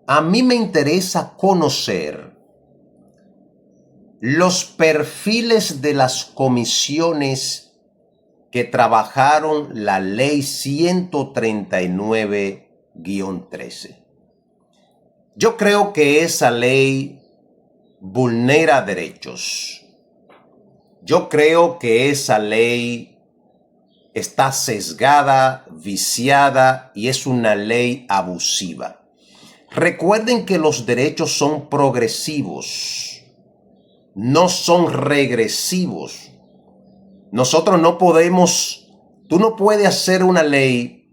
a mí me interesa conocer los perfiles de las comisiones que trabajaron la ley 139-13. Yo creo que esa ley vulnera derechos. Yo creo que esa ley está sesgada, viciada y es una ley abusiva. Recuerden que los derechos son progresivos, no son regresivos. Nosotros no podemos, tú no puedes hacer una ley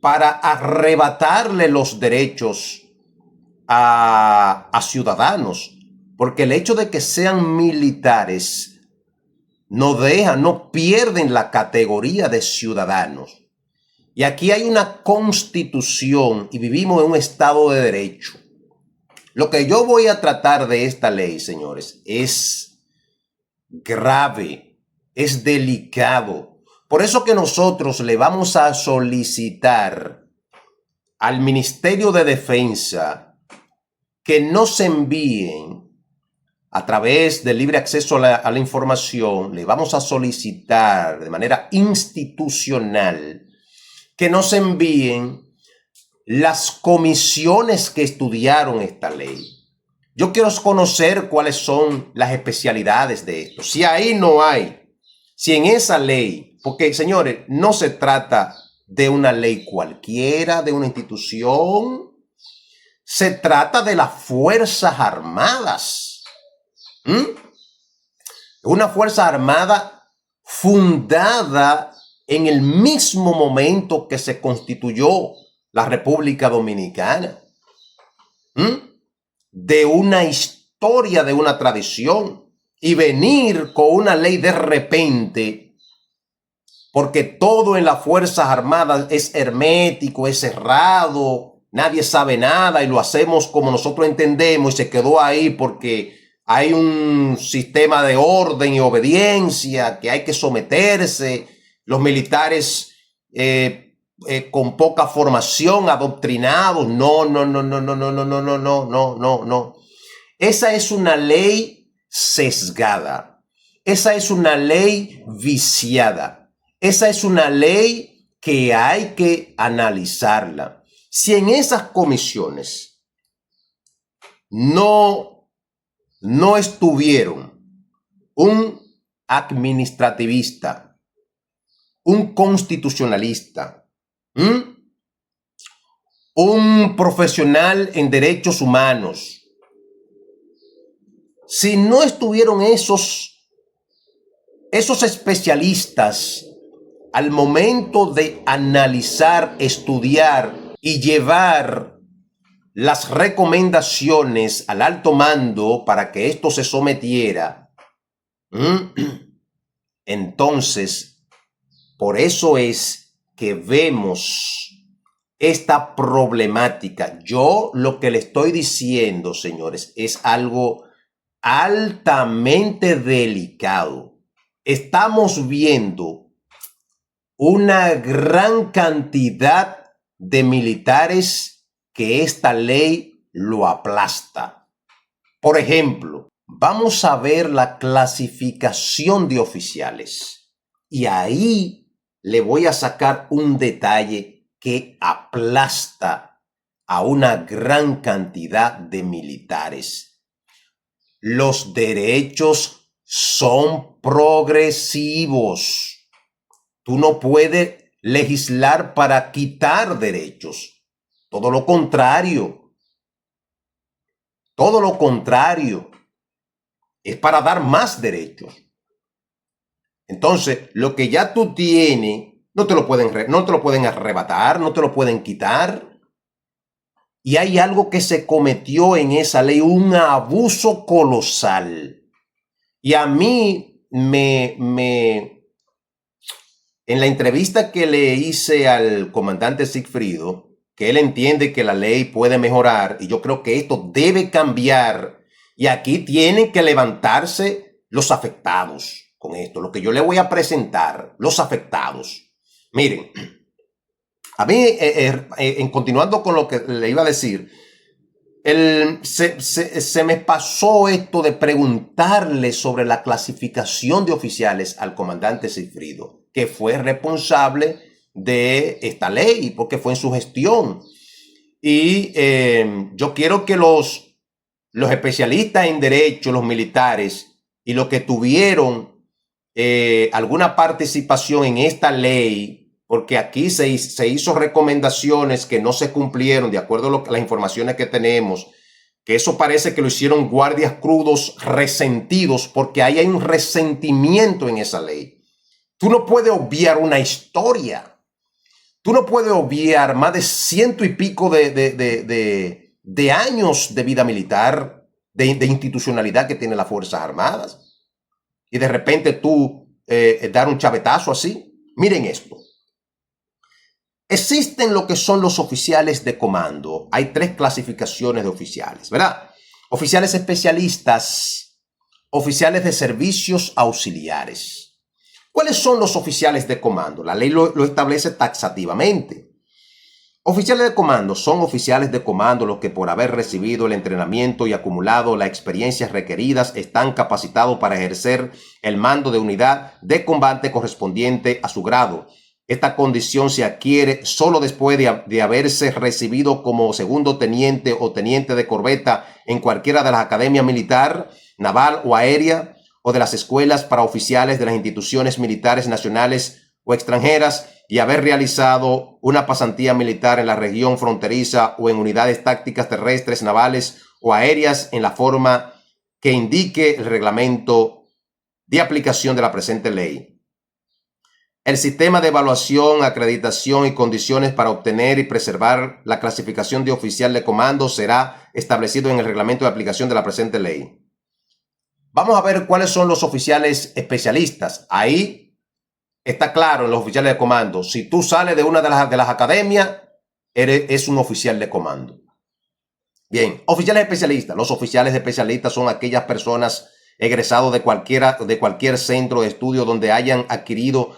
para arrebatarle los derechos a ciudadanos, porque el hecho de que sean militares no pierden la categoría de ciudadanos. Y aquí hay una constitución y vivimos en un estado de derecho. Lo que yo voy a tratar de esta ley, señores, es grave, es delicado. Por eso que nosotros le vamos a solicitar al Ministerio de Defensa que nos envíen a través del libre acceso a la información, le vamos a solicitar de manera institucional que nos envíen las comisiones que estudiaron esta ley. Yo quiero conocer cuáles son las especialidades de esto. Si ahí no hay, si en esa ley, porque señores, no se trata de una ley cualquiera, de una institución, se trata de las Fuerzas Armadas. Una Fuerza Armada fundada en el mismo momento que se constituyó la República Dominicana. De una historia, de una tradición. Y venir con una ley de repente, porque todo en las Fuerzas Armadas es hermético, es cerrado, nadie sabe nada y lo hacemos como nosotros entendemos y se quedó ahí porque hay un sistema de orden y obediencia que hay que someterse. Los militares con poca formación, adoctrinados. No. Esa es una ley sesgada. Esa es una ley viciada. Esa es una ley que hay que analizarla. Si en esas comisiones no estuvieron un administrativista, un constitucionalista, un profesional en derechos humanos, si no estuvieron esos especialistas al momento de analizar, estudiar y llevar las recomendaciones al alto mando para que esto se sometiera, entonces, por eso es que vemos esta problemática. Yo lo que le estoy diciendo, señores, es algo altamente delicado. Estamos viendo una gran cantidad de militares que esta ley lo aplasta. Por ejemplo, vamos a ver la clasificación de oficiales y ahí le voy a sacar un detalle que aplasta a una gran cantidad de militares. Los derechos son progresivos. Tú no puedes legislar para quitar derechos. Todo lo contrario. Todo lo contrario. Es para dar más derechos. Entonces, lo que ya tú tienes, no te lo pueden arrebatar, no te lo pueden quitar. Y hay algo que se cometió en esa ley, un abuso colosal. Y a mí en la entrevista que le hice al comandante Sigfrido, que él entiende que la ley puede mejorar y yo creo que esto debe cambiar. Y aquí tienen que levantarse los afectados con esto. Lo que yo le voy a presentar, los afectados. Miren, a mí, continuando con lo que le iba a decir, se me pasó esto de preguntarle sobre la clasificación de oficiales al comandante Sigfrido, que fue responsable de esta ley, porque fue en su gestión. Y yo quiero que los especialistas en derecho, los militares y los que tuvieron alguna participación en esta ley, porque aquí se hizo recomendaciones que no se cumplieron de acuerdo a las informaciones que tenemos, que eso parece que lo hicieron guardias crudos resentidos, porque ahí hay un resentimiento en esa ley. Tú no puedes obviar una historia. Tú no puedes obviar más de 100 y pico de años de vida militar, de institucionalidad que tienen las Fuerzas Armadas. Y de repente tú dar un chavetazo así. Miren esto. Existen lo que son los oficiales de comando. Hay 3 clasificaciones de oficiales, ¿verdad? Oficiales especialistas, oficiales de servicios auxiliares. ¿Cuáles son los oficiales de comando? La ley lo establece taxativamente. Oficiales de comando son oficiales de comando los que por haber recibido el entrenamiento y acumulado las experiencias requeridas están capacitados para ejercer el mando de unidad de combate correspondiente a su grado. Esta condición se adquiere solo después de haberse recibido como segundo teniente o teniente de corbeta en cualquiera de las academias militar, naval o aérea o de las escuelas para oficiales de las instituciones militares nacionales o extranjeras y haber realizado una pasantía militar en la región fronteriza o en unidades tácticas terrestres, navales o aéreas en la forma que indique el reglamento de aplicación de la presente ley. El sistema de evaluación, acreditación y condiciones para obtener y preservar la clasificación de oficial de comando será establecido en el reglamento de aplicación de la presente ley. Vamos a ver cuáles son los oficiales especialistas. Ahí está claro en los oficiales de comando. Si tú sales de una de las academias, es un oficial de comando. Bien, oficiales especialistas. Los oficiales especialistas son aquellas personas egresados de cualquier centro de estudio donde hayan adquirido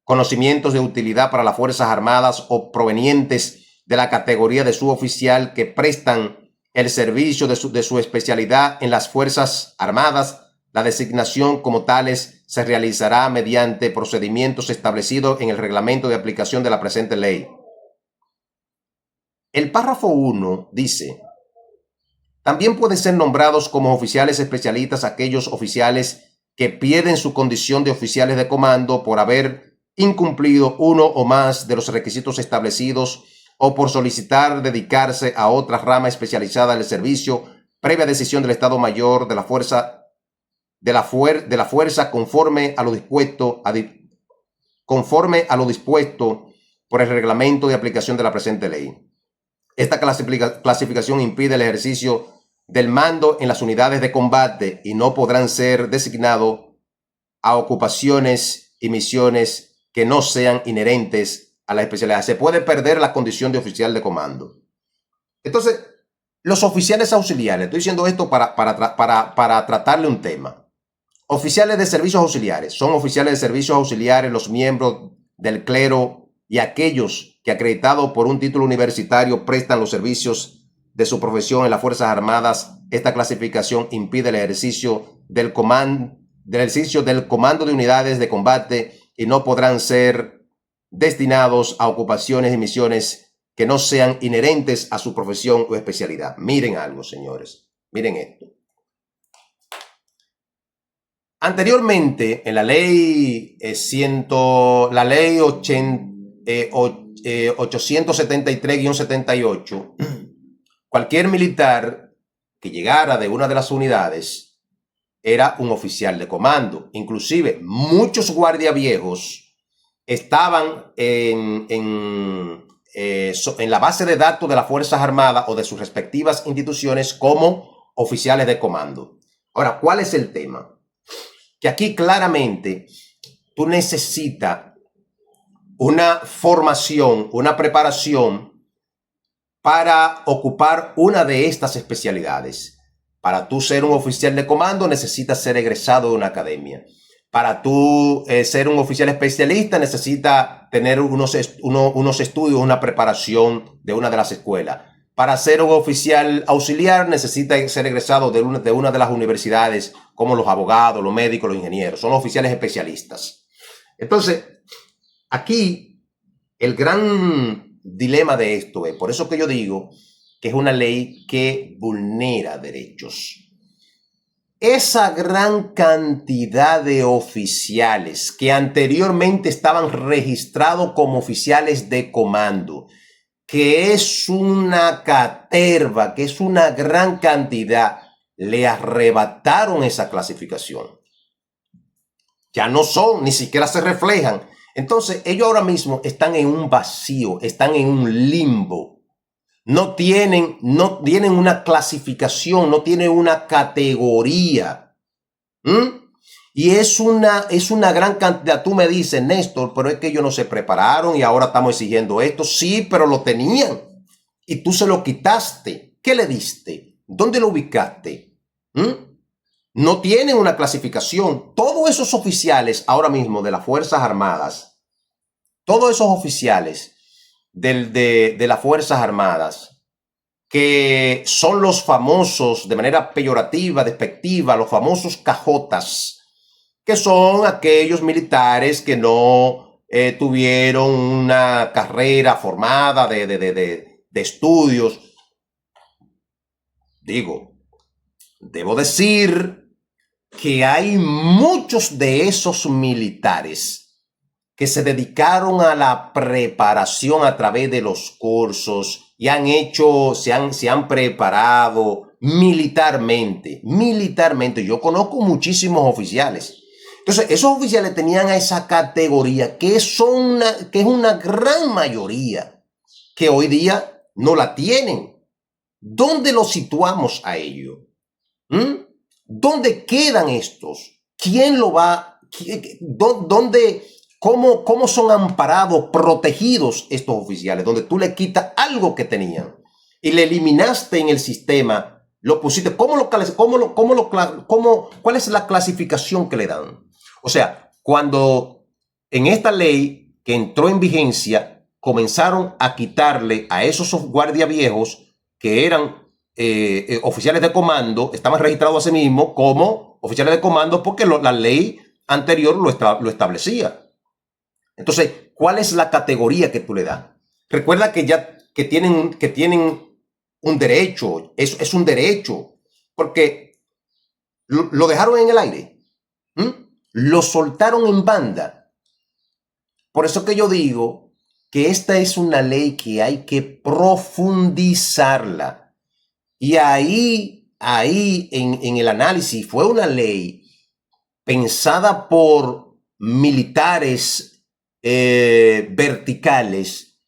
conocimientos de utilidad para las Fuerzas Armadas o provenientes de la categoría de suboficial que prestan el servicio de su especialidad en las Fuerzas Armadas. La designación como tales se realizará mediante procedimientos establecidos en el reglamento de aplicación de la presente ley. El párrafo 1 dice: también pueden ser nombrados como oficiales especialistas aquellos oficiales que pierden su condición de oficiales de comando por haber incumplido uno o más de los requisitos establecidos o por solicitar dedicarse a otra rama especializada del servicio previa decisión del Estado Mayor de la Fuerza conforme a lo dispuesto por el reglamento de aplicación de la presente ley. Esta clasificación impide el ejercicio del mando en las unidades de combate y no podrán ser designados a ocupaciones y misiones que no sean inherentes a la especialidad. Se puede perder la condición de oficial de comando. Entonces, los oficiales auxiliares, estoy diciendo esto para tratarle un tema. Oficiales de servicios auxiliares, son oficiales de servicios auxiliares los miembros del clero y aquellos que acreditados por un título universitario prestan los servicios de su profesión en las Fuerzas Armadas. Esta clasificación impide el ejercicio del comando de unidades de combate y no podrán ser destinados a ocupaciones y misiones que no sean inherentes a su profesión o especialidad. Miren algo, señores. Miren esto. Anteriormente, en la ley 873-78, cualquier militar que llegara de una de las unidades era un oficial de comando. Inclusive muchos guardias viejos estaban en la base de datos de las Fuerzas Armadas o de sus respectivas instituciones como oficiales de comando. Ahora, ¿cuál es el tema? Que aquí claramente tú necesitas una formación, una preparación para ocupar una de estas especialidades. Para tú ser un oficial de comando necesitas ser egresado de una academia. Para tú ser un oficial especialista necesitas tener unos estudios, una preparación de una de las escuelas. para ser un oficial auxiliar necesita ser egresado de una de las universidades, como los abogados, los médicos, los ingenieros. Son oficiales especialistas. Entonces, aquí el gran dilema de esto es, por eso que yo digo que es una ley que vulnera derechos. Esa gran cantidad de oficiales que anteriormente estaban registrados como oficiales de comando, que es una caterva, que es una gran cantidad, le arrebataron esa clasificación. Ya no son, ni siquiera se reflejan. Entonces, ellos ahora mismo están en un vacío, están en un limbo. No tienen una clasificación, no tienen una categoría. Y es una gran cantidad. Tú me dices, Néstor, pero es que ellos no se prepararon y ahora estamos exigiendo esto. Sí, pero lo tenían. Y tú se lo quitaste. ¿Qué le diste? ¿Dónde lo ubicaste? No tienen una clasificación. Todos esos oficiales ahora mismo de las Fuerzas Armadas, todos esos oficiales de las Fuerzas Armadas, que son los famosos, de manera peyorativa, despectiva, los famosos cajotas, que son aquellos militares que no tuvieron una carrera formada de estudios. Debo decir que hay muchos de esos militares que se dedicaron a la preparación a través de los cursos y se han preparado militarmente. Yo conozco muchísimos oficiales. Entonces, esos oficiales tenían esa categoría que es una gran mayoría que hoy día no la tienen. ¿Dónde los situamos a ello? ¿Dónde quedan estos? ¿Quién lo va? ¿Dónde? ¿Cómo son amparados, protegidos estos oficiales? Donde tú le quitas algo que tenían y le eliminaste en el sistema, lo pusiste. ¿Cuál es la clasificación que le dan? O sea, cuando en esta ley que entró en vigencia, comenzaron a quitarle a esos guardias viejos que eran oficiales de comando, estaban registrados a sí mismos como oficiales de comando porque la ley anterior lo establecía. Entonces, ¿cuál es la categoría que tú le das? Recuerda que tienen un derecho, es un derecho, porque lo dejaron en el aire, lo soltaron en banda. Por eso que yo digo que esta es una ley que hay que profundizarla. Y ahí en el análisis fue una ley pensada por militares verticales,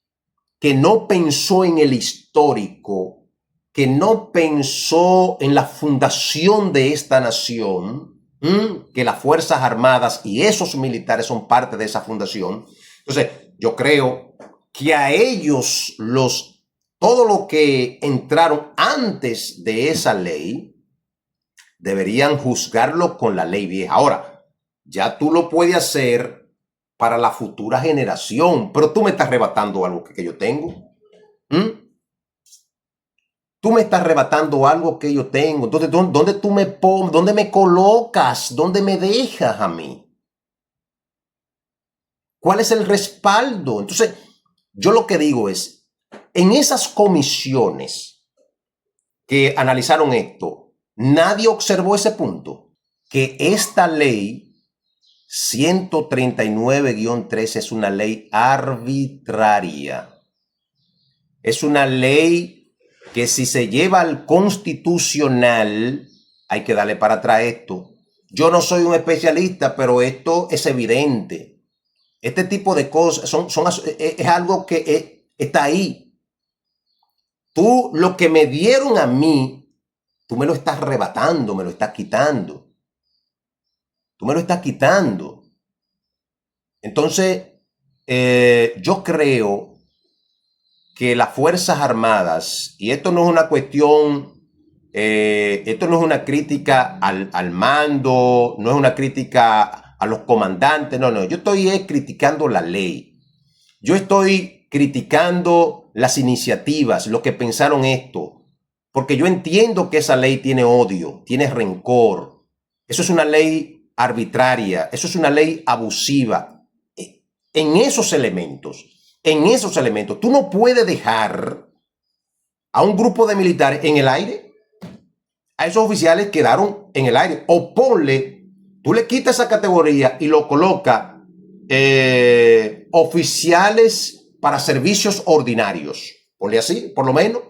que no pensó en el histórico, que no pensó en la fundación de esta nación, que las Fuerzas Armadas y esos militares son parte de esa fundación. Entonces, yo creo que a ellos todo lo que entraron antes de esa ley deberían juzgarlo con la ley vieja. Ahora, ya tú lo puedes hacer para la futura generación, pero tú me estás arrebatando algo que yo tengo. Tú me estás arrebatando algo que yo tengo. Entonces, ¿dónde tú me pones? ¿Dónde me colocas? ¿Dónde me dejas a mí? ¿Cuál es el respaldo? Entonces, yo lo que digo es, en esas comisiones que analizaron esto, nadie observó ese punto, que esta ley 139-3 es una ley arbitraria. Es una ley que si se lleva al constitucional, hay que darle para atrás esto. Yo no soy un especialista, pero esto es evidente. Este tipo de cosas es algo que está ahí. Tú, lo que me dieron a mí, tú me lo estás arrebatando, me lo estás quitando. Tú me lo estás quitando. Entonces, yo creo que las Fuerzas Armadas, y esto no es una cuestión, esto no es una crítica al mando, no es una crítica a los comandantes, no, yo estoy criticando la ley. Yo estoy criticando las iniciativas, los que pensaron esto, porque yo entiendo que esa ley tiene odio, tiene rencor. Eso es una ley arbitraria, eso es una ley abusiva. En esos elementos, tú no puedes dejar a un grupo de militares en el aire. A esos oficiales quedaron en el aire. O ponle, tú le quitas esa categoría y lo coloca oficiales para servicios ordinarios. Ponle así, por lo menos.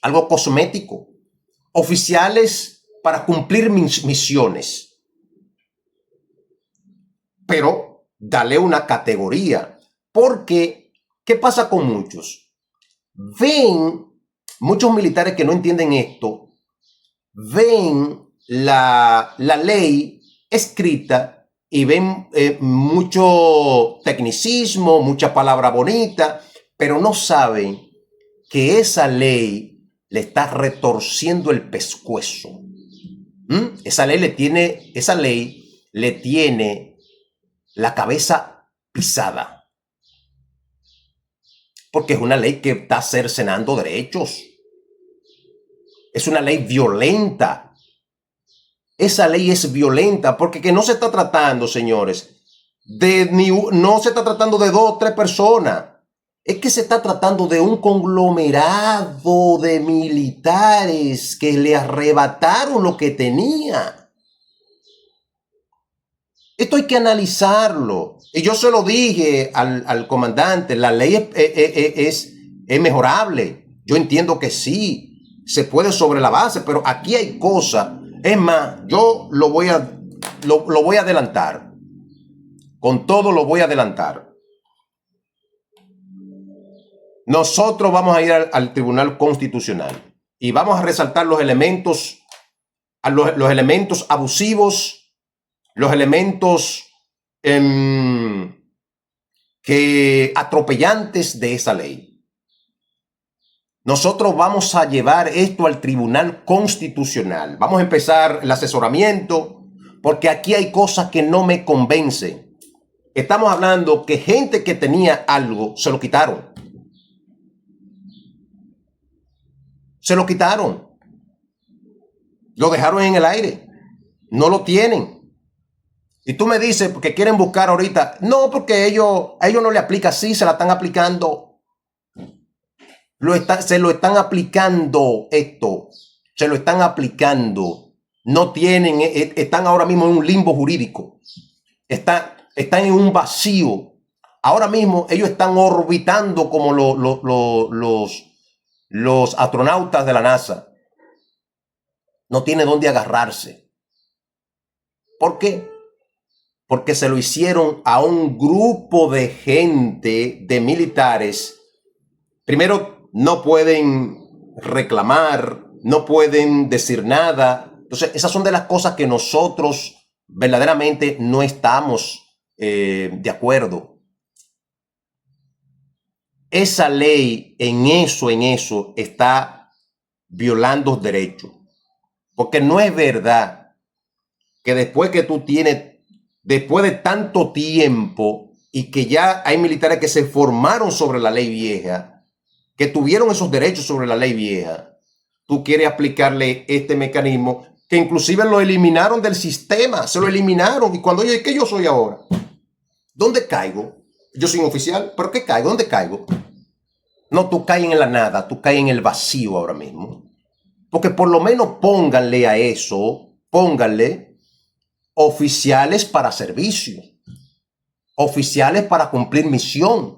Algo cosmético. Oficiales para cumplir misiones. Pero dale una categoría. Porque, ¿qué pasa con muchos? Ven, muchos militares que no entienden esto, ven la ley escrita y ven mucho tecnicismo, mucha palabra bonita, pero no saben que esa ley le está retorciendo el pescuezo. Esa ley le tiene la cabeza pisada. Porque es una ley que está cercenando derechos. Es una ley violenta. Esa ley es violenta porque que no se está tratando, señores, no se está tratando de 2 o 3 personas. Es que se está tratando de un conglomerado de militares que le arrebataron lo que tenía. Esto hay que analizarlo. Y yo se lo dije al comandante, la ley es mejorable. Yo entiendo que sí. Se puede sobre la base, pero aquí hay cosas. Es más, yo lo voy a adelantar. Con todo lo voy a adelantar. Nosotros vamos a ir al Tribunal Constitucional y vamos a resaltar los elementos, los elementos abusivos, los elementos atropellantes de esa ley. Nosotros vamos a llevar esto al Tribunal Constitucional. Vamos a empezar el asesoramiento porque aquí hay cosas que no me convencen. Estamos hablando que gente que tenía algo se lo quitaron. Se lo quitaron. Lo dejaron en el aire. No lo tienen. Y tú me dices que quieren buscar ahorita. No, porque a ellos no le aplica así, se la están aplicando. Se lo están aplicando esto. Se lo están aplicando. No tienen, están ahora mismo en un limbo jurídico. Están en un vacío. Ahora mismo ellos están orbitando como los astronautas de la NASA. No tiene dónde agarrarse. ¿Por qué? Porque se lo hicieron a un grupo de gente, de militares. Primero, no pueden reclamar, no pueden decir nada. Entonces, esas son de las cosas que nosotros verdaderamente no estamos de acuerdo. Esa ley en eso está violando derechos. Porque no es verdad que después de tanto tiempo y que ya hay militares que se formaron sobre la ley vieja, que tuvieron esos derechos sobre la ley vieja, tú quieres aplicarle este mecanismo que inclusive lo eliminaron del sistema, se lo eliminaron. Y cuando oye, ¿qué yo soy ahora? ¿Dónde caigo? Yo soy un oficial, ¿pero qué caigo? ¿Dónde caigo? No, tú caes en la nada, tú caes en el vacío ahora mismo. Porque por lo menos pónganle a eso, pónganle oficiales para servicio, oficiales para cumplir misión.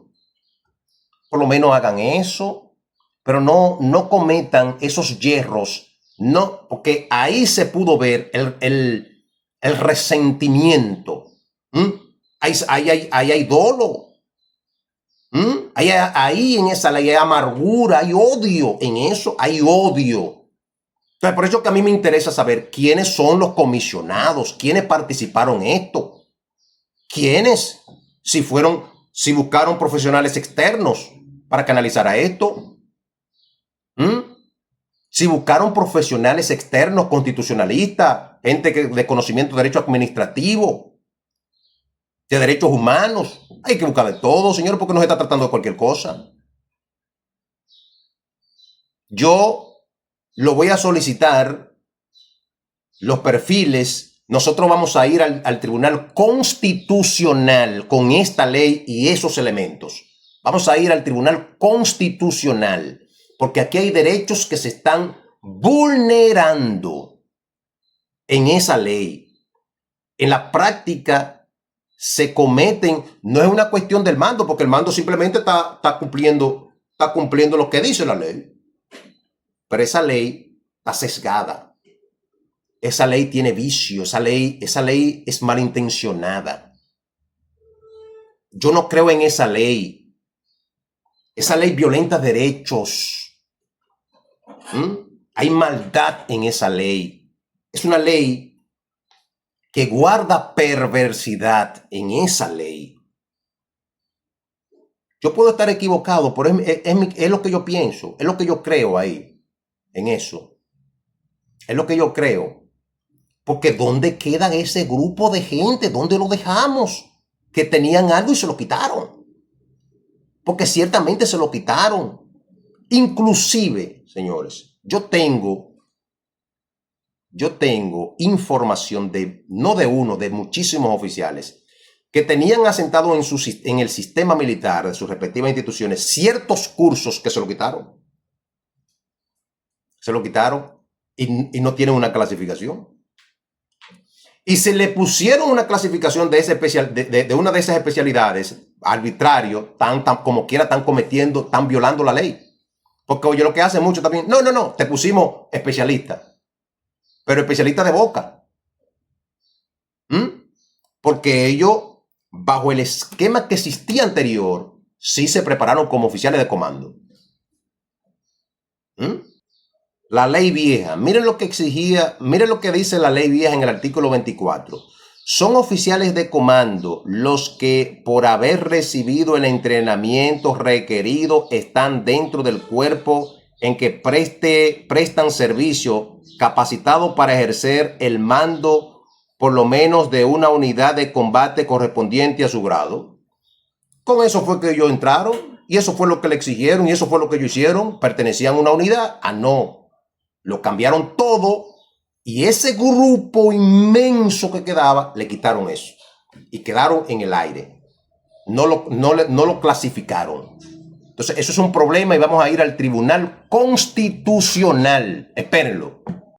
Por lo menos hagan eso, pero no cometan esos yerros, no, porque ahí se pudo ver el resentimiento. Ahí hay dolo. Ahí en esa ley hay amargura, hay odio, en eso hay odio. Entonces, por eso que a mí me interesa saber quiénes son los comisionados, quiénes participaron en esto, quiénes, si buscaron profesionales externos para que analizara esto. Si buscaron profesionales externos, constitucionalistas, gente de conocimiento de derecho administrativo, de derechos humanos. Hay que buscar de todo, señor, porque no se está tratando de cualquier cosa. Yo lo voy a solicitar, los perfiles. Nosotros vamos a ir al Tribunal Constitucional con esta ley y esos elementos. Vamos a ir al Tribunal Constitucional porque aquí hay derechos que se están vulnerando en esa ley. En la práctica se cometen, no es una cuestión del mando, porque el mando simplemente está cumpliendo lo que dice la ley. Pero esa ley está sesgada. Esa ley tiene vicio, esa ley es malintencionada. Yo no creo en esa ley. Esa ley violenta derechos. Hay maldad en esa ley. Es una ley que guarda perversidad en esa ley. Yo puedo estar equivocado, pero es lo que yo pienso, es lo que yo creo ahí, en eso. Es lo que yo creo. Porque ¿dónde queda ese grupo de gente? ¿Dónde lo dejamos? Que tenían algo y se lo quitaron. Porque ciertamente se lo quitaron. Inclusive, señores, yo tengo información no de uno, de muchísimos oficiales que tenían asentado en el sistema militar de sus respectivas instituciones ciertos cursos que se lo quitaron. Se lo quitaron y no tienen una clasificación. Y se le pusieron una clasificación de una de esas especialidades arbitrario, como quiera, están violando la ley. Porque oye, lo que hace mucho también, no, te pusimos especialista, pero especialista de boca. Porque ellos, bajo el esquema que existía anterior, sí se prepararon como oficiales de comando. La ley vieja, miren lo que exigía, miren lo que dice la ley vieja en el artículo 24. Son oficiales de comando los que, por haber recibido el entrenamiento requerido, están dentro del cuerpo en que prestan servicio, capacitados para ejercer el mando por lo menos de una unidad de combate correspondiente a su grado. Con eso fue que ellos entraron y eso fue lo que le exigieron y eso fue lo que ellos hicieron. Pertenecían a una unidad. No. Lo cambiaron todo y ese grupo inmenso que quedaba, le quitaron eso. Y quedaron en el aire. No lo clasificaron. Entonces, eso es un problema y vamos a ir al Tribunal Constitucional. Espérenlo.